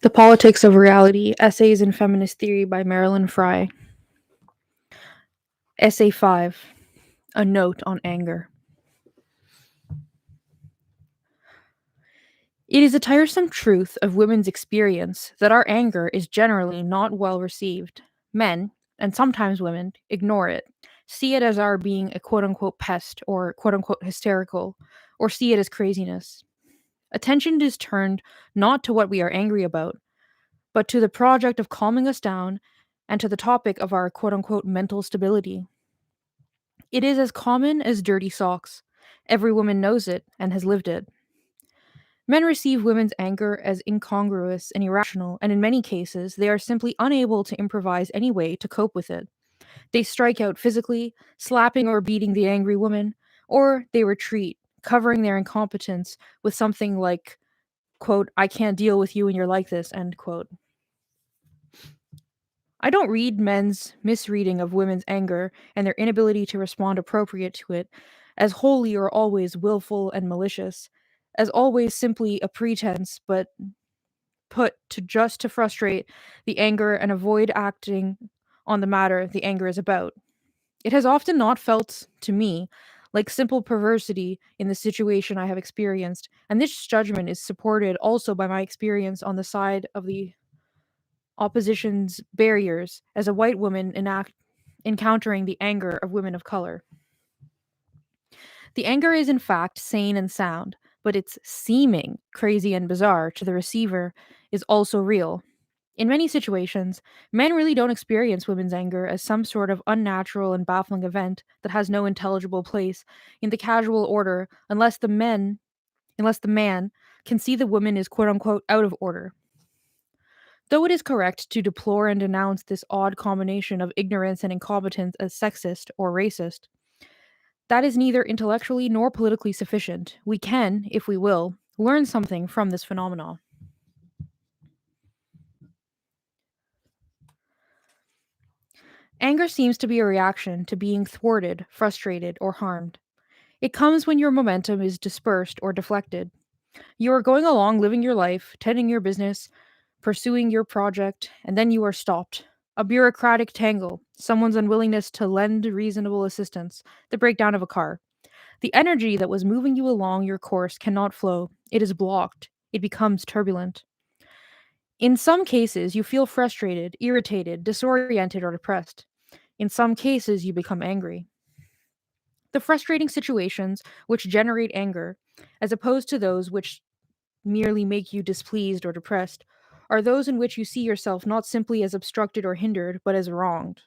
The Politics of Reality Essays in Feminist Theory by Marilyn Frye. Essay 5 A Note on Anger. It is a tiresome truth of women's experience that our anger is generally not well received. Men, and sometimes women, ignore it, see it as our being a quote unquote pest or quote unquote hysterical, or see it as craziness. Attention is turned not to what we are angry about, but to the project of calming us down and to the topic of our quote unquote mental stability. It is as common as dirty socks. Every woman knows it and has lived it. Men receive women's anger as incongruous and irrational, and in many cases, they are simply unable to improvise any way to cope with it. They strike out physically, slapping or beating the angry woman, or they retreat, covering their incompetence with something like, quote, I can't deal with you when you're like this, end quote. I don't read men's misreading of women's anger and their inability to respond appropriate to it as wholly or always willful and malicious, as always simply a pretense, but put to just to frustrate the anger and avoid acting on the matter the anger is about. It has often not felt to me like simple perversity in the situation I have experienced, and this judgment is supported also by my experience on the side of the opposition's barriers as a white woman encountering the anger of women of color. The anger is in fact sane and sound, but its seeming crazy and bizarre to the receiver is also real. In many situations, men really don't experience women's anger as some sort of unnatural and baffling event that has no intelligible place in the casual order unless the man can see the woman is quote unquote out of order. Though it is correct to deplore and denounce this odd combination of ignorance and incompetence as sexist or racist, that is neither intellectually nor politically sufficient. We can, if we will, learn something from this phenomenon. Anger seems to be a reaction to being thwarted, frustrated, or harmed. It comes when your momentum is dispersed or deflected. You are going along living your life, tending your business, pursuing your project, and then you are stopped. A bureaucratic tangle, someone's unwillingness to lend reasonable assistance, the breakdown of a car. The energy that was moving you along your course cannot flow. It is blocked. It becomes turbulent. In some cases, you feel frustrated, irritated, disoriented, or depressed. In some cases, you become angry. The frustrating situations which generate anger, as opposed to those which merely make you displeased or depressed, are those in which you see yourself not simply as obstructed or hindered, but as wronged.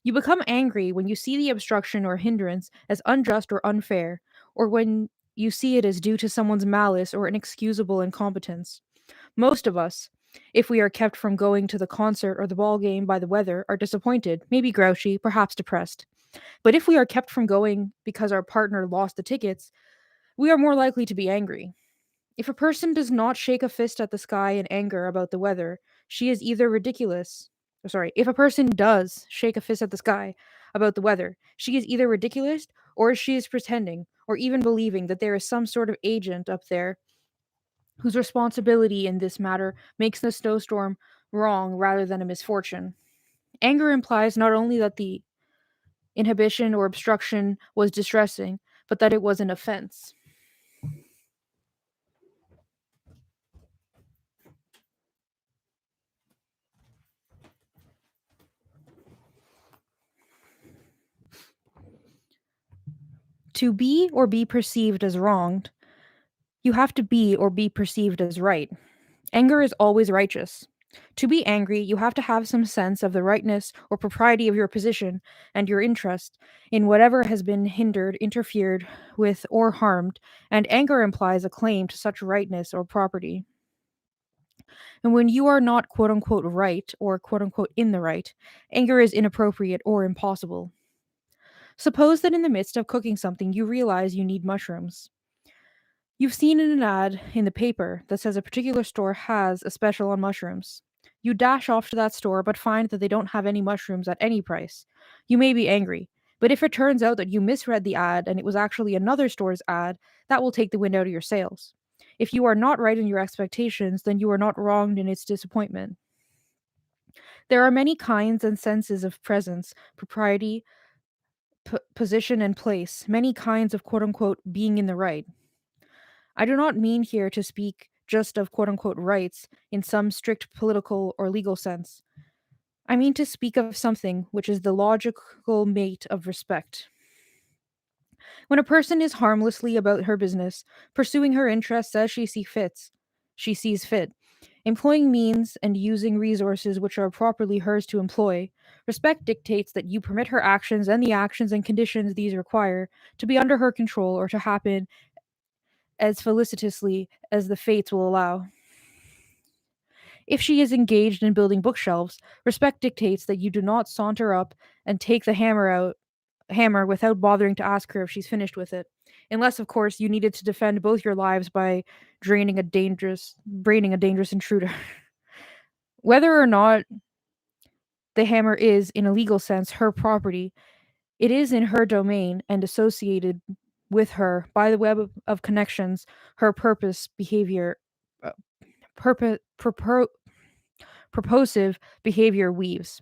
You become angry when you see the obstruction or hindrance as unjust or unfair, or when you see it as due to someone's malice or inexcusable incompetence. Most of us, if we are kept from going to the concert or the ball game by the weather, are disappointed, maybe grouchy, perhaps depressed. But if we are kept from going because our partner lost the tickets, we are more likely to be angry. If a person does not shake a fist at the sky in anger about the weather, she is either ridiculous. Sorry, if a person does shake a fist at the sky about the weather, she is either ridiculous or she is pretending or even believing that there is some sort of agent up there whose responsibility in this matter makes the snowstorm wrong rather than a misfortune. Anger implies not only that the inhibition or obstruction was distressing, but that it was an offense. To be or be perceived as wronged, you have to be or be perceived as right. Anger is always righteous. To be angry, you have to have some sense of the rightness or propriety of your position and your interest in whatever has been hindered, interfered with, or harmed, and anger implies a claim to such rightness or property. And when you are not quote unquote right or quote unquote in the right, anger is inappropriate or impossible. Suppose that in the midst of cooking something you realize you need mushrooms. You've seen in an ad in the paper that says a particular store has a special on mushrooms. You dash off to that store but find that they don't have any mushrooms at any price. You may be angry, but if it turns out that you misread the ad and it was actually another store's ad, that will take the wind out of your sails. If you are not right in your expectations, then you are not wronged in its disappointment. There are many kinds and senses of presence, propriety, position, and place, many kinds of quote unquote being in the right. I do not mean here to speak just of quote unquote rights in some strict political or legal sense. I mean to speak of something which is the logical mate of respect. When a person is harmlessly about her business, pursuing her interests as she sees fit, employing means and using resources which are properly hers to employ, respect dictates that you permit her actions and the actions and conditions these require to be under her control or to happen as felicitously as the fates will allow. If she is engaged in building bookshelves, respect dictates that you do not saunter up and take the hammer without bothering to ask her if she's finished with it. Unless, of course, you needed to defend both your lives by braining a dangerous intruder. Whether or not the hammer is, in a legal sense, her property, it is in her domain and associated with her by the web of connections her uh, purpo- propro- purposive behavior weaves.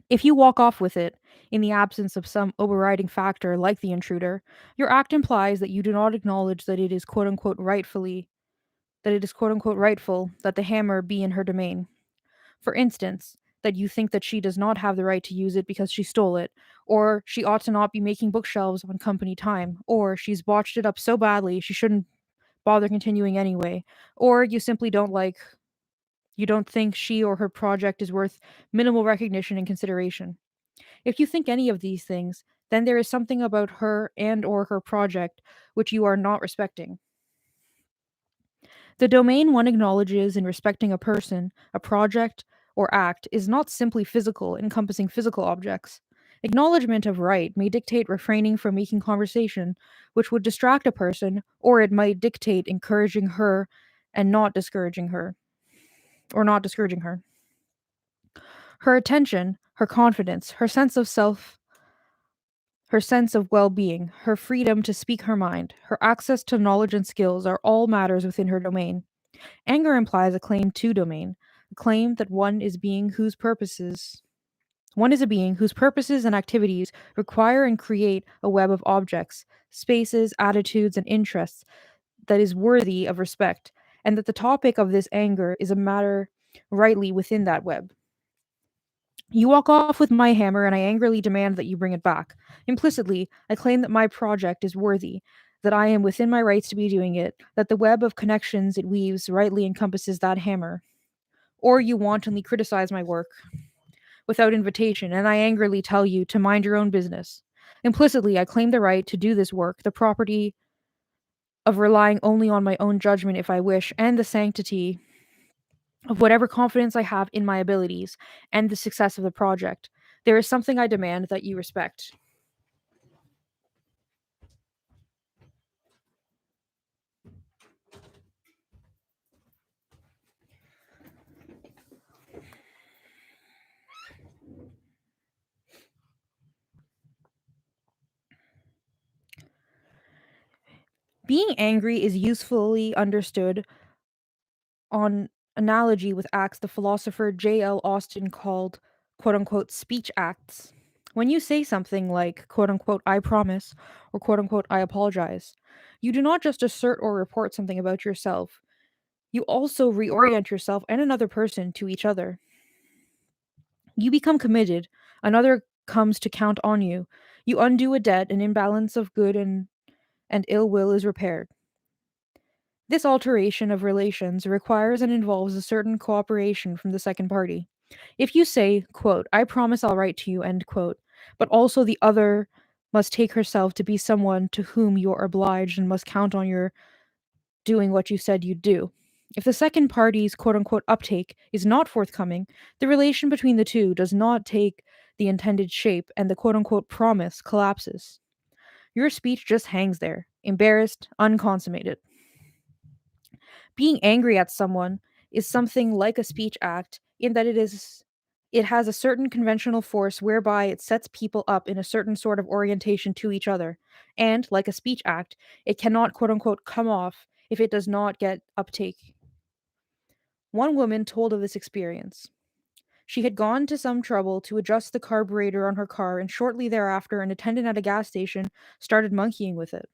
If you walk off with it, in the absence of some overriding factor like the intruder, your act implies that you do not acknowledge that it is quote unquote rightful that the hammer be in her domain. For instance, that you think that she does not have the right to use it because she stole it, or she ought to not be making bookshelves on company time, or she's botched it up so badly she shouldn't bother continuing anyway, or you don't think she or her project is worth minimal recognition and consideration. If you think any of these things, then there is something about her and or her project which you are not respecting. The domain one acknowledges in respecting a person, a project, or act is not simply physical, encompassing physical objects. Acknowledgement of right may dictate refraining from making conversation, which would distract a person, or it might dictate encouraging her and not discouraging her, or not discouraging her. Her attention, her confidence, her sense of well being, her freedom to speak her mind, her access to knowledge and skills are all matters within her domain. Anger implies a claim to domain, a claim that one is a being whose purposes and activities require and create a web of objects, spaces, attitudes, and interests that is worthy of respect, and that the topic of this anger is a matter rightly within that web. You walk off with my hammer, and I angrily demand that you bring it back. Implicitly, I claim that my project is worthy, that I am within my rights to be doing it, that the web of connections it weaves rightly encompasses that hammer. Or you wantonly criticize my work without invitation, and I angrily tell you to mind your own business. Implicitly, I claim the right to do this work, the property of relying only on my own judgment if I wish, and the sanctity of whatever confidence I have in my abilities and the success of the project. There is something I demand that you respect. Being angry is usefully understood on analogy with acts the philosopher J.L. Austin called quote unquote speech acts. When you say something like quote unquote I promise or quote unquote I apologize, you do not just assert or report something about yourself, you also reorient yourself and another person to each other. You become committed, another comes to count on you. You undo a debt, an imbalance of good and ill will is repaired. This alteration of relations requires and involves a certain cooperation from the second party. If you say, quote, I promise I'll write to you, end quote, but also the other must take herself to be someone to whom you are obliged and must count on your doing what you said you'd do. If the second party's quote unquote uptake is not forthcoming, the relation between the two does not take the intended shape and the quote unquote promise collapses. Your speech just hangs there, embarrassed, unconsummated. Being angry at someone is something like a speech act in that it has a certain conventional force whereby it sets people up in a certain sort of orientation to each other. And like a speech act, it cannot quote unquote come off if it does not get uptake. One woman told of this experience. She had gone to some trouble to adjust the carburetor on her car, and shortly thereafter, an attendant at a gas station started monkeying with it.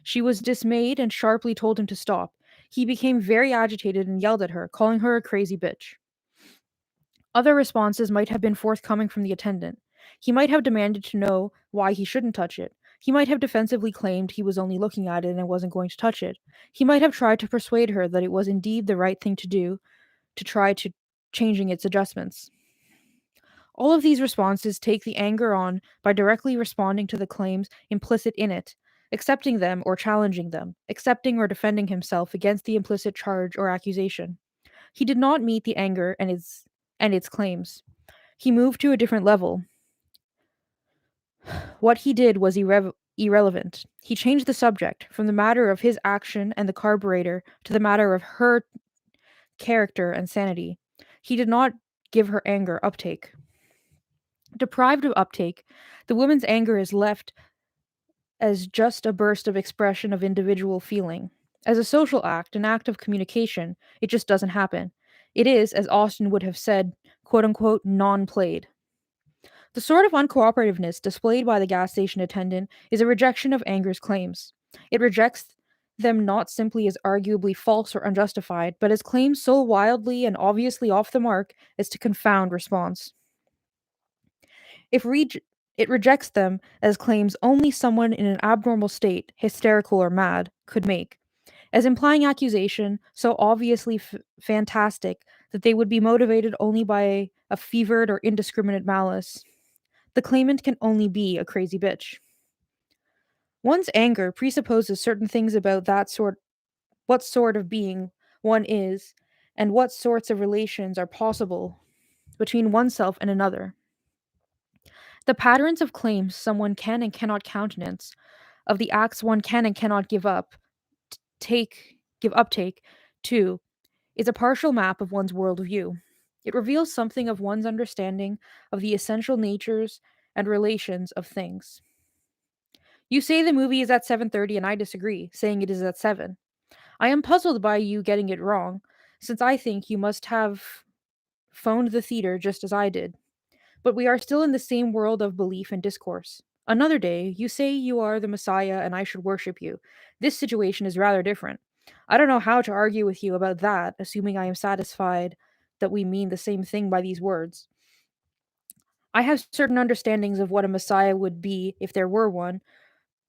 She was dismayed and sharply told him to stop. He became very agitated and yelled at her, calling her a crazy bitch. Other responses might have been forthcoming from the attendant. He might have demanded to know why he shouldn't touch it. He might have defensively claimed he was only looking at it and wasn't going to touch it. He might have tried to persuade her that it was indeed the right thing to do to try to changing its adjustments. All of these responses take the anger on by directly responding to the claims implicit in it, accepting them or challenging them, accepting or defending himself against the implicit charge or accusation. He did not meet the anger and its claims. He moved to a different level. What he did was irrelevant. He changed the subject from the matter of his action and the carburetor to the matter of her character and sanity. He did not give her anger uptake. Deprived of uptake, the woman's anger is left as just a burst of expression of individual feeling. As a social act, an act of communication, it just doesn't happen. It is, as Austin would have said, quote unquote, non played. The sort of uncooperativeness displayed by the gas station attendant is a rejection of anger's claims. It rejects them not simply as arguably false or unjustified, but as claims so wildly and obviously off the mark as to confound response. If it rejects them as claims only someone in an abnormal state, hysterical or mad, could make, as implying accusation so obviously fantastic that they would be motivated only by a fevered or indiscriminate malice. The claimant can only be a crazy bitch. One's anger presupposes certain things about what sort of being one is, and what sorts of relations are possible between oneself and another. The patterns of claims someone can and cannot countenance, of the acts one can and cannot give uptake to, is a partial map of one's worldview. It reveals something of one's understanding of the essential natures and relations of things. You say the movie is at 7:30 and I disagree, saying it is at 7. I am puzzled by you getting it wrong, since I think you must have phoned the theater just as I did. But we are still in the same world of belief and discourse. Another day, you say you are the Messiah and I should worship you. This situation is rather different. I don't know how to argue with you about that, assuming I am satisfied that we mean the same thing by these words. I have certain understandings of what a Messiah would be if there were one,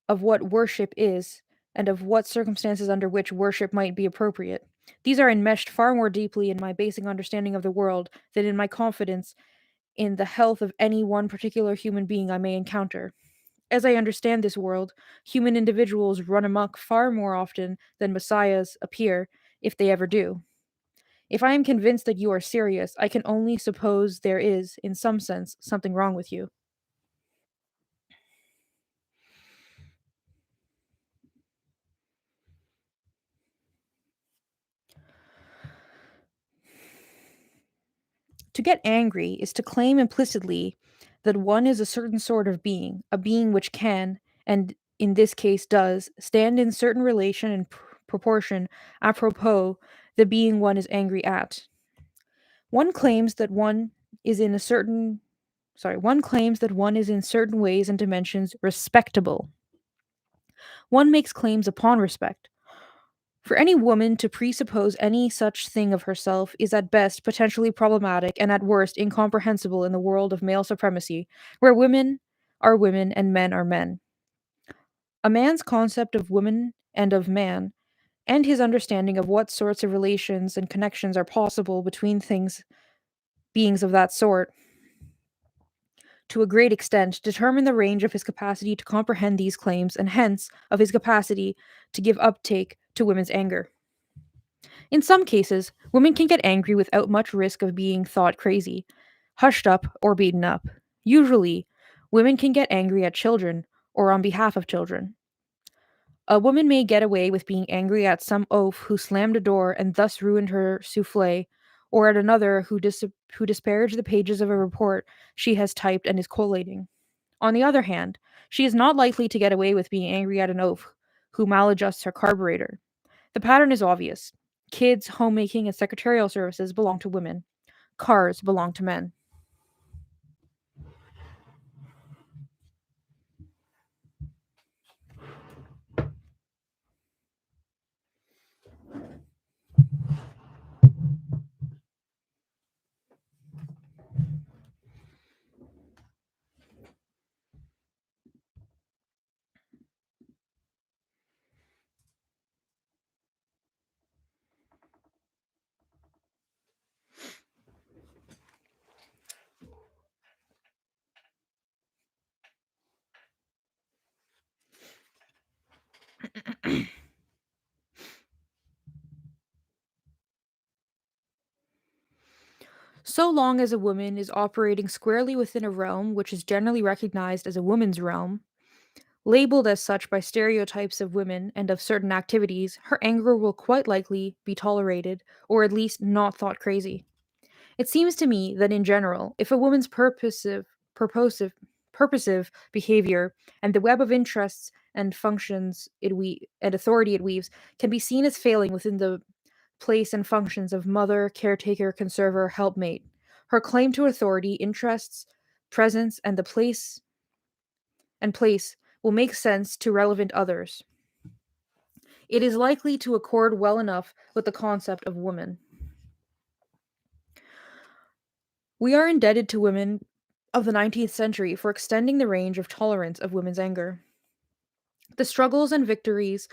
of what worship is, and of what circumstances under which worship might be appropriate. These are enmeshed far more deeply in my basic understanding of the world than in my confidence in the health of any one particular human being I may encounter. As I understand this world, human individuals run amok far more often than messiahs appear, if they ever do. If I am convinced that you are serious, I can only suppose there is, in some sense, something wrong with you. To get angry is to claim implicitly that one is a certain sort of being, a being which can, and in this case does, stand in certain relation and proportion apropos the being one is angry at. One claims that one is in a certain one claims that one is in certain ways and dimensions respectable. One makes claims upon respect. For any woman to presuppose any such thing of herself is at best potentially problematic and at worst incomprehensible in the world of male supremacy, where women are women and men are men. A man's concept of woman and of man, and his understanding of what sorts of relations and connections are possible between beings of that sort, to a great extent, determine the range of his capacity to comprehend these claims and hence of his capacity to give uptake to women's anger. In some cases, women can get angry without much risk of being thought crazy, hushed up, or beaten up. Usually, women can get angry at children or on behalf of children. A woman may get away with being angry at some oaf who slammed a door and thus ruined her souffle, or at another who disparaged the pages of a report she has typed and is collating. On the other hand, she is not likely to get away with being angry at an oaf who maladjusts her carburetor. The pattern is obvious. Kids, homemaking, and secretarial services belong to women. Cars belong to men. So long as a woman is operating squarely within a realm which is generally recognized as a woman's realm, labeled as such by stereotypes of women and of certain activities, her anger will quite likely be tolerated, or at least not thought crazy. It seems to me that in general, if a woman's purposive, purposive behavior and the web of interests and functions and authority it weaves can be seen as failing within the place and functions of mother, caretaker, conserver, helpmate. Her claim to authority, interests, presence, and place will make sense to relevant others. It is likely to accord well enough with the concept of woman. We are indebted to women of the 19th century for extending the range of tolerance of women's anger. The struggles and victories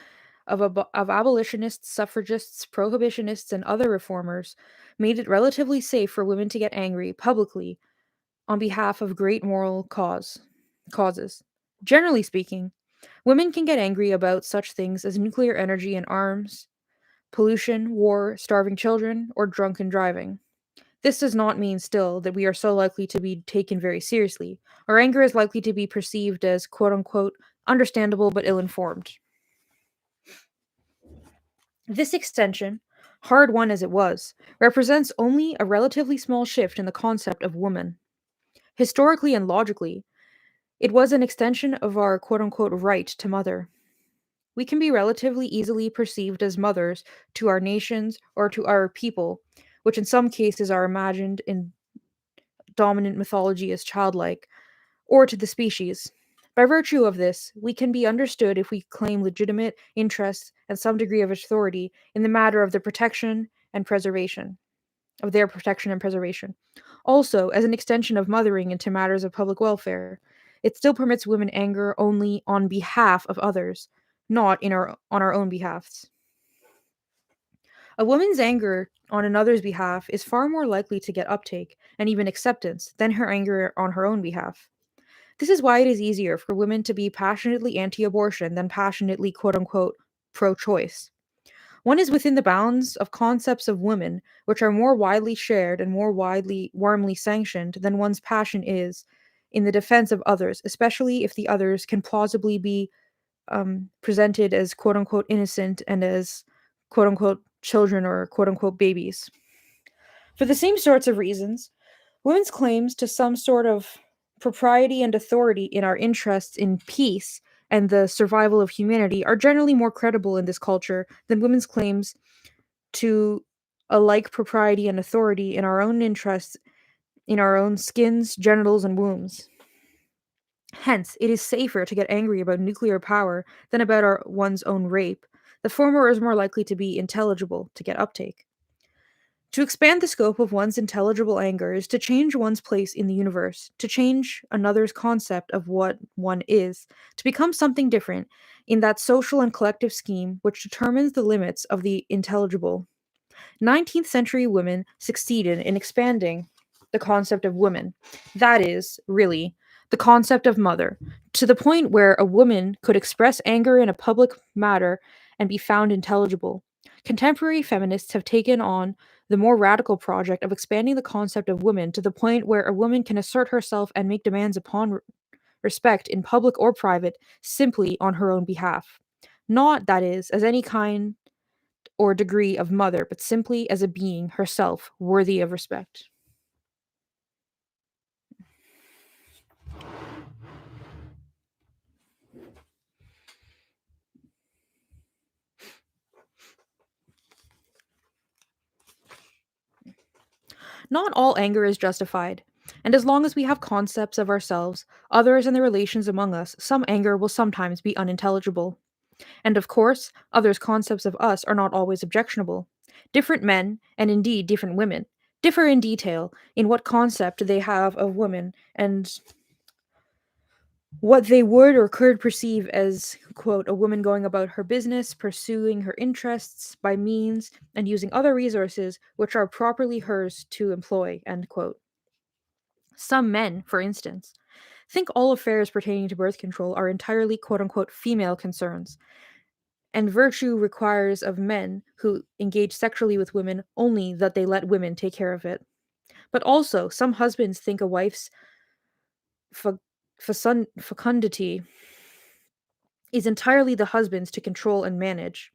of abolitionists, suffragists, prohibitionists, and other reformers made it relatively safe for women to get angry publicly on behalf of great moral causes. Generally speaking, women can get angry about such things as nuclear energy and arms, pollution, war, starving children, or drunken driving. This does not mean still that we are so likely to be taken very seriously. Our anger is likely to be perceived as quote unquote understandable but ill informed. This extension, hard won as it was, represents only a relatively small shift in the concept of woman. Historically and logically, it was an extension of our quote unquote right to mother. We can be relatively easily perceived as mothers to our nations or to our people, which in some cases are imagined in dominant mythology as childlike, or to the species. By virtue of this, we can be understood if we claim legitimate interest and some degree of authority in the matter of the protection and preservation of their protection and preservation. Also, as an extension of mothering into matters of public welfare, it still permits women anger only on behalf of others, not on our own behalfs. A woman's anger on another's behalf is far more likely to get uptake and even acceptance than her anger on her own behalf. This is why it is easier for women to be passionately anti abortion than passionately quote unquote pro choice. One is within the bounds of concepts of women which are more widely shared and more widely warmly sanctioned than one's passion is in the defense of others, especially if the others can plausibly be presented as quote unquote innocent and as quote unquote children or quote unquote babies. For the same sorts of reasons, women's claims to some sort of propriety and authority in our interests in peace and the survival of humanity are generally more credible in this culture than women's claims to a like propriety and authority in our own interests in our own skins, genitals, and wombs. Hence, it is safer to get angry about nuclear power than about one's own rape. The former is more likely to be intelligible, to get uptake. To expand the scope of one's intelligible anger is to change one's place in the universe, to change another's concept of what one is, to become something different in that social and collective scheme which determines the limits of the intelligible. 19th century women succeeded in expanding the concept of woman, that is, really, the concept of mother, to the point where a woman could express anger in a public matter and be found intelligible. Contemporary feminists have taken on the more radical project of expanding the concept of woman to the point where a woman can assert herself and make demands upon respect in public or private simply on her own behalf. Not, that is, as any kind or degree of mother, but simply as a being herself worthy of respect. Not all anger is justified, and as long as we have concepts of ourselves, others, and the relations among us, some anger will sometimes be unintelligible. And of course, others' concepts of us are not always objectionable. Different men, and indeed different women, differ in detail in what concept they have of women and what they would or could perceive as, quote, a woman going about her business, pursuing her interests by means and using other resources which are properly hers to employ, end quote. Some men, for instance, think all affairs pertaining to birth control are entirely, quote unquote, female concerns, and virtue requires of men who engage sexually with women only that they let women take care of it. But also, some husbands think a wife's fe- fecundity is entirely the husband's to control and manage.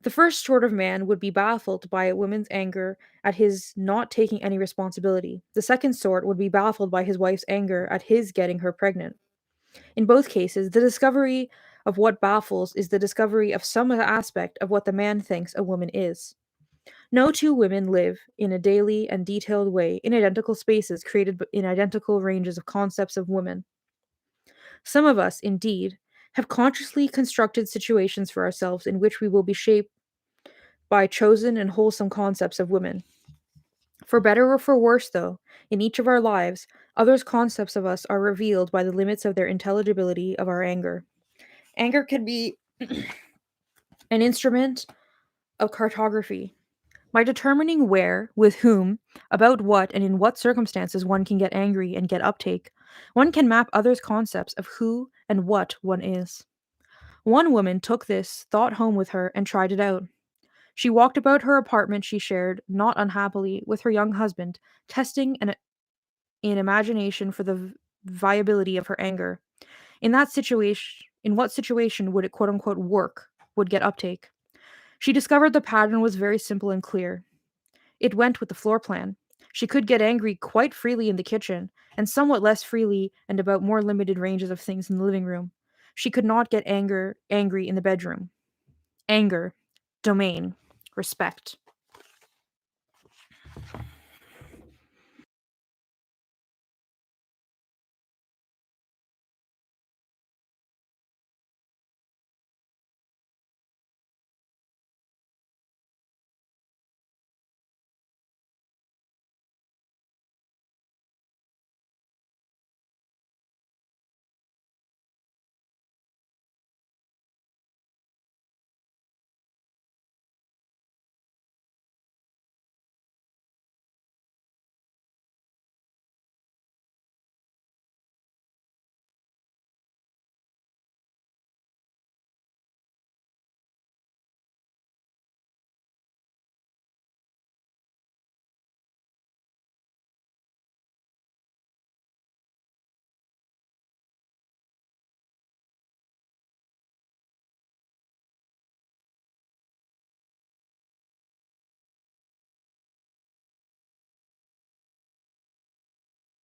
The first sort of man would be baffled by a woman's anger at his not taking any responsibility. The second sort would be baffled by his wife's anger at his getting her pregnant. In both cases, the discovery of what baffles is the discovery of some aspect of what the man thinks a woman is. No two women live in a daily and detailed way in identical spaces created in identical ranges of concepts of women. Some of us, indeed, have consciously constructed situations for ourselves in which we will be shaped by chosen and wholesome concepts of women. For better or for worse, though, in each of our lives, others' concepts of us are revealed by the limits of their intelligibility of our anger. Anger can be an instrument of cartography. By determining where, with whom, about what, and in what circumstances one can get angry and get uptake, one can map others' concepts of who and what one is. One woman took this thought home with her and tried it out. She walked about her apartment she shared, not unhappily, with her young husband, testing in imagination for the viability of her anger. In what situation would it quote unquote work, would get uptake? She discovered the pattern was very simple and clear. It went with the floor plan. She could get angry quite freely in the kitchen, and somewhat less freely and about more limited ranges of things in the living room. She could not get angry in the bedroom. Anger, domain, respect.